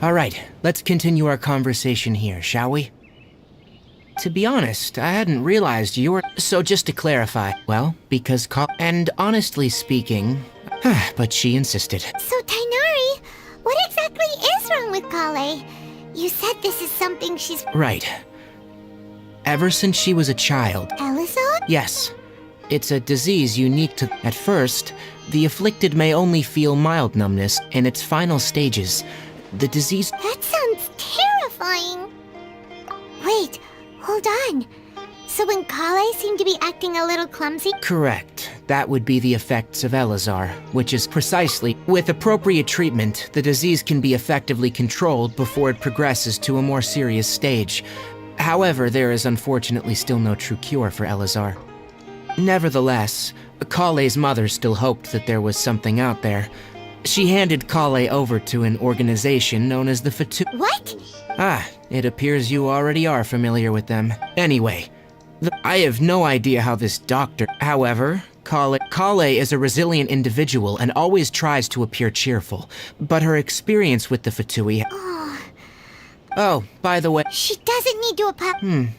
Alright, let's continue our conversation here, shall we? To be honest, I hadn't realized you were... So just to clarify, well, because and honestly speaking... but she insisted. So Tighnari, what exactly is wrong with Kale? You said this is something she's... Right. Ever since she was a child... Elizabeth? Yes. It's a disease unique to... At first, the afflicted may only feel mild numbness in its final stages. The disease... That sounds terrifying. Wait, hold on. So when Kale seemed to be acting a little clumsy... Correct. That would be the effects of Elazar, which is precisely... With appropriate treatment, the disease can be effectively controlled before it progresses to a more serious stage. However, there is unfortunately still no true cure for Elazar. Nevertheless, Kale's mother still hoped that there was something out there. She handed Kale over to an organization known as the What? Ah, it appears you already are familiar with them. Anyway, I have no idea how this doctor... However, Kale is a resilient individual and always tries to appear cheerful, but her experience with the Fatui... Oh, by the way... She doesn't need to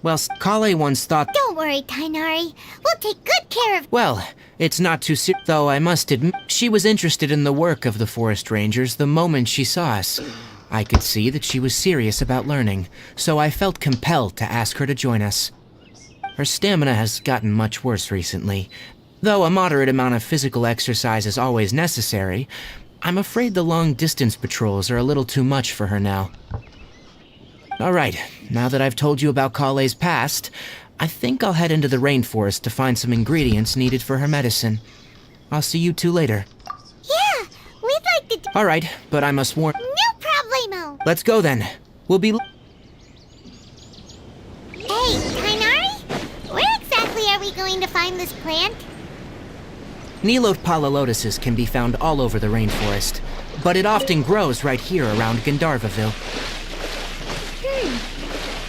Well, Kale once thought... Don't worry, Tighnari. We'll take good care of... Well, it's not too serious, though I must admit, she was interested in the work of the Forest Rangers the moment she saw us. I could see that she was serious about learning, so I felt compelled to ask her to join us. Her stamina has gotten much worse recently. Though a moderate amount of physical exercise is always necessary, I'm afraid the long-distance patrols are a little too much for her now. Alright, now that I've told you about Kale's past, I think I'll head into the rainforest to find some ingredients needed for her medicine. I'll see you two later. Yeah, we'd like to... Alright, but I must warn... No problemo! Let's go then. We'll be... Hey, Tighnari? Where exactly are we going to find this plant? Nilote lotuses can be found all over the rainforest, but it often grows right here around Gandharvaville.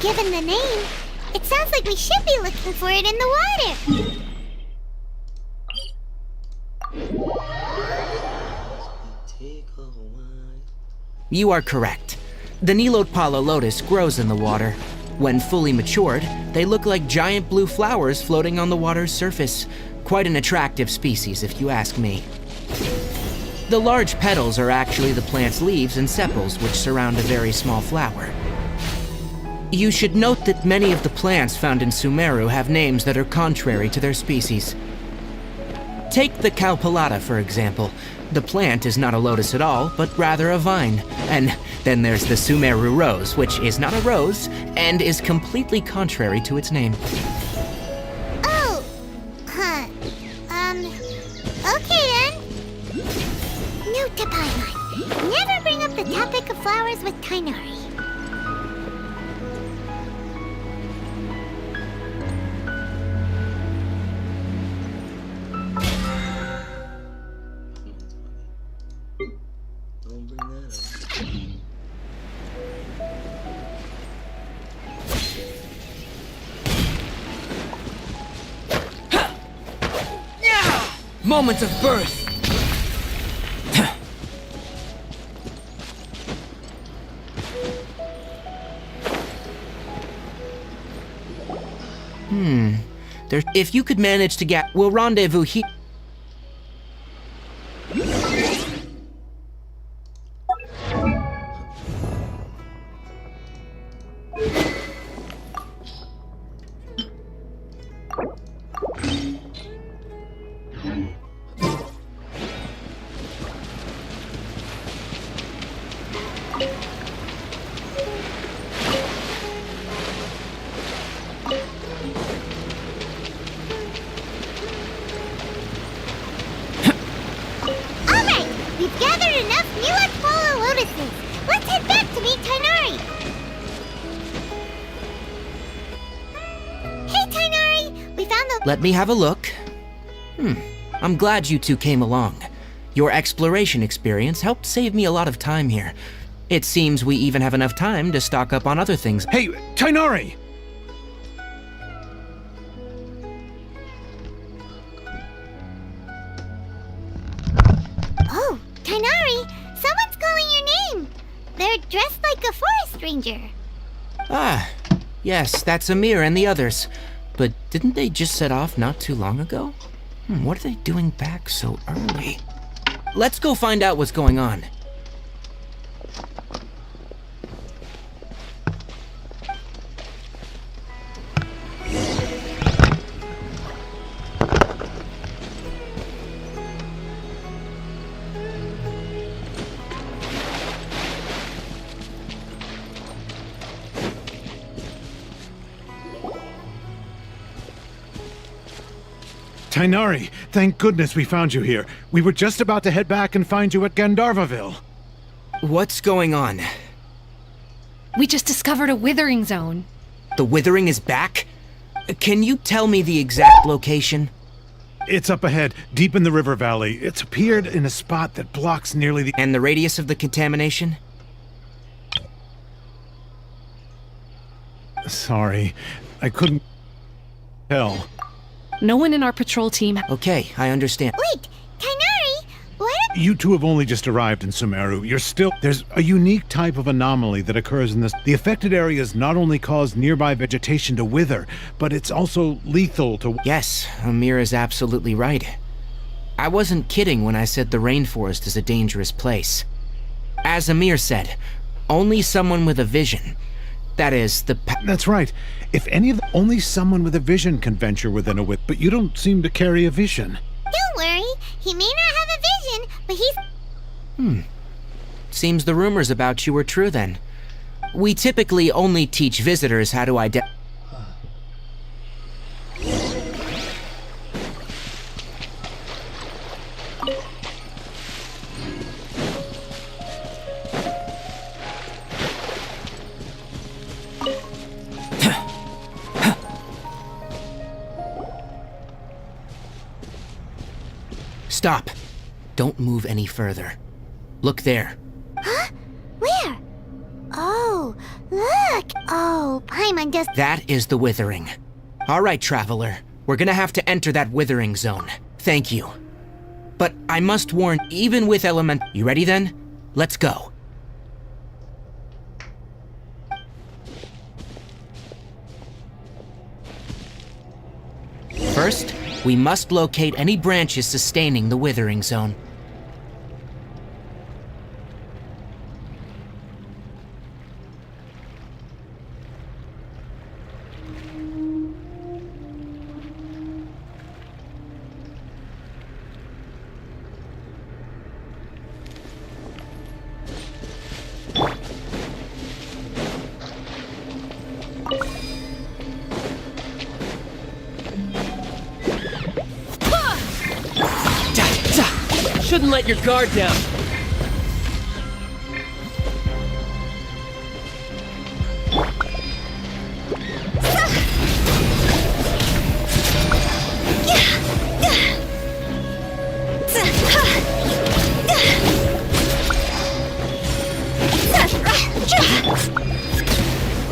Given the name, it sounds like we should be looking for it in the water. You are correct. The Nilote lotus grows in the water. When fully matured, they look like giant blue flowers floating on the water's surface. Quite an attractive species, if you ask me. The large petals are actually the plant's leaves and sepals, which surround a very small flower. You should note that many of the plants found in Sumeru have names that are contrary to their species. Take the Calpulata, for example. The plant is not a lotus at all, but rather a vine. And then there's the Sumeru rose, which is not a rose, and is completely contrary to its name. Oh! Okay then. Note to Paimon. Never bring up the topic of flowers with Tighnari. Moments of birth! If you could manage to get... We'll rendezvous here. We've gathered enough Nilote lotuses. Let's head back to meet Tighnari. Hey, Tighnari! We found the... Let me have a look. I'm glad you two came along. Your exploration experience helped save me a lot of time here. It seems we even have enough time to stock up on other things. Hey, Tighnari! Oh, Tighnari! Someone's calling your name! They're dressed like a forest ranger. Ah, yes, that's Amir and the others. But didn't they just set off not too long ago? What are they doing back so early? Let's go find out what's going on. Tainari, thank goodness we found you here. We were just about to head back and find you at Gandharvaville. What's going on? We just discovered a withering zone. The withering is back? Can you tell me the exact location? It's up ahead, deep in the river valley. It's appeared in a spot that blocks nearly the... And the radius of the contamination? Sorry, I couldn't tell. No one in our patrol team. Okay, I understand. Wait, Tainari, what? You two have only just arrived in Sumeru. You're still... There's a unique type of anomaly that occurs in this. The affected areas not only cause nearby vegetation to wither, but it's also lethal to... Yes, Amir is absolutely right. I wasn't kidding when I said the rainforest is a dangerous place. As Amir said, only someone with a vision. That is, That's right. If any of the... Only someone with a vision can venture within a width, but you don't seem to carry a vision. Don't worry, he may not have a vision, but he's... Seems the rumors about you were true then. We typically only teach visitors how to identify... Stop. Don't move any further. Look there. Huh? Where? Oh, look! Oh, Paimon does... That is the withering. All right, traveler. We're gonna have to enter that withering zone. Thank you. But I must warn, even with element... You ready then? Let's go. First, we must locate any branches sustaining the withering zone. Shouldn't let your guard down.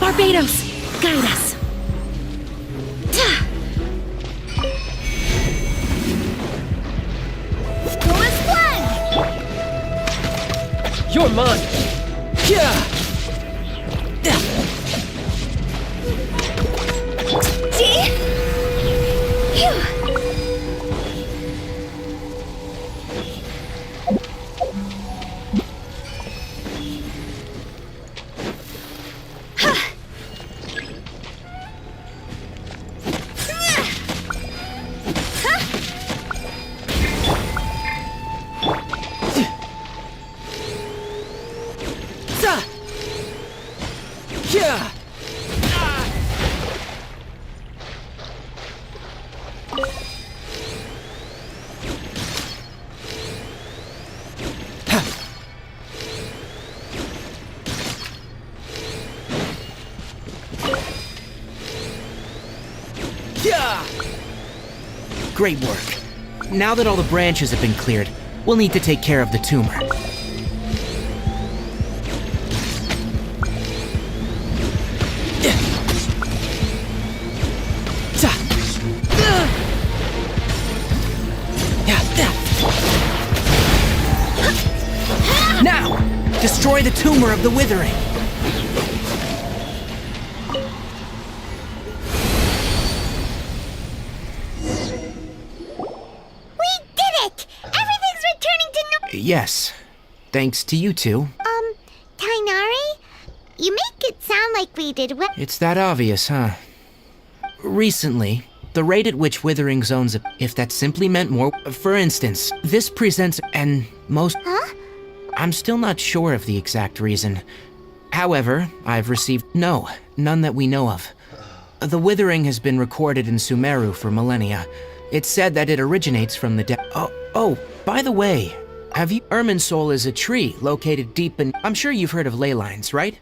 Barbados, guide us. You're mine. Yeah. Yeah. Great work. Now that all the branches have been cleared, we'll need to take care of the tumor. Now, destroy the tumor of the withering. We did it! Everything's returning to Yes, thanks to you two. Tainari? You make it sound like we did well. It's that obvious, huh? Recently, the rate at which withering zones, if that simply meant more. For instance, this presents most. Huh? I'm still not sure of the exact reason. However, I've received none that we know of. The withering has been recorded in Sumeru for millennia. It's said that it originates from the Oh, by the way, have you? Irminsul is a tree located deep in. I'm sure you've heard of ley lines, right?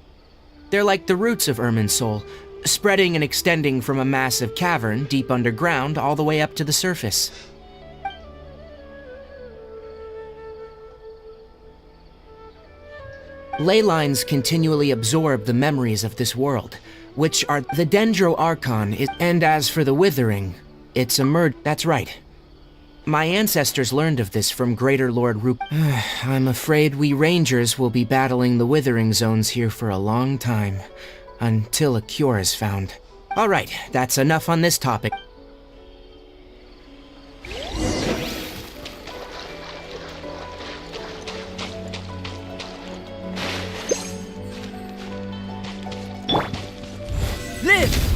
They're like the roots of Irminsul, spreading and extending from a massive cavern deep underground all the way up to the surface. Ley lines continually absorb the memories of this world, which are the Dendro Archon and as for the withering, it's emerged. That's right. My ancestors learned of this from Greater Lord Rup. I'm afraid we Rangers will be battling the withering zones here for a long time, until a cure is found. Alright, that's enough on this topic. Live!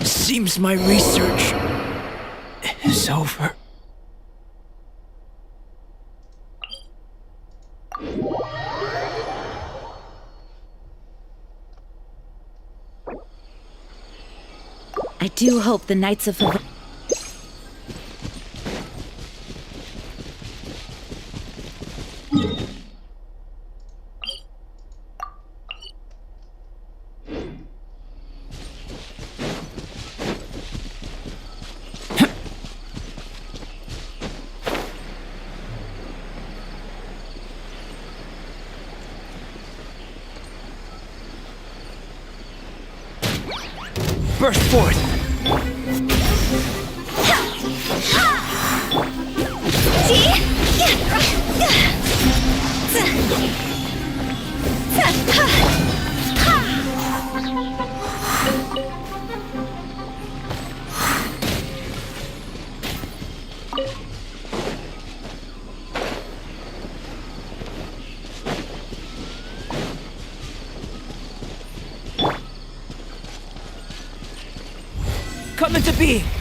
Seems my research is over. I do hope the Knights of Burst forth! Come into being!